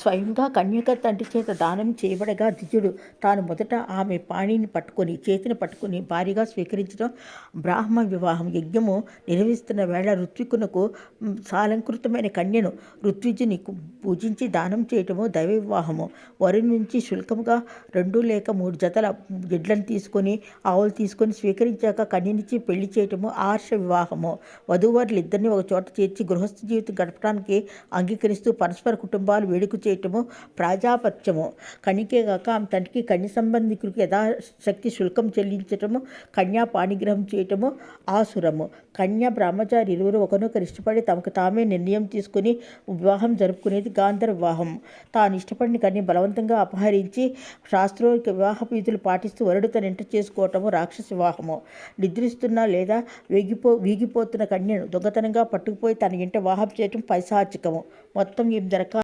స్వయంగా కన్యక తండ్రి చేత దానం చేయబడగా ద్విజుడు తాను మొదట ఆమె చేతిని పట్టుకొని భారీగా స్వీకరించడం బ్రాహ్మ వివాహం. యజ్ఞము నిర్వహిస్తున్న వేళ ఋత్వికునకు సాలంకృతమైన కన్యను ఋత్విజుని పూజించి దానం చేయటము దైవ వివాహము. వరుని నుంచి శుల్కముగా 2 లేక 3 జతల ఎడ్లను తీసుకొని ఆవులు తీసుకొని స్వీకరించాక కన్యనిచ్చి పెళ్లి చేయటము ఆర్ష వివాహము. వధూవరులిద్దరిని ఒక చోట చేర్చి గృహస్థ జీవితం గడపడానికి అంగీకరిస్తూ పరస్పర కుటుంబాలు వేడుక చేయటము ప్రాజాపత్యము. కన్యకేగాక ఆమె తండ్రికి కన్య సంబంధికులకు యథాశక్తి శుల్కం చెల్లించటము కన్యా పాణిగ్రహం చేయటము ఆసురము. కన్య బ్రహ్మచారి ఇరువురు ఒకనొకరు ఇష్టపడి తమకు తామే నిర్ణయం తీసుకుని వివాహం జరుపుకునేది గాంధర్వ వివాహం. తాను ఇష్టపడిన కన్య బలవంతంగా అపహరించి శాస్త్రోక్త వివాహ విధులు పాటిస్తూ వరుడు తన ఇంట చేసుకోవటము రాక్షస వివాహము. నిద్రిస్తున్న లేదా వీగిపోతున్న కన్యను దొంగతనంగా పట్టుకుపోయి తన ఇంట వివాహం చేయటం పైశాచికము. మొత్తం 8 రకాల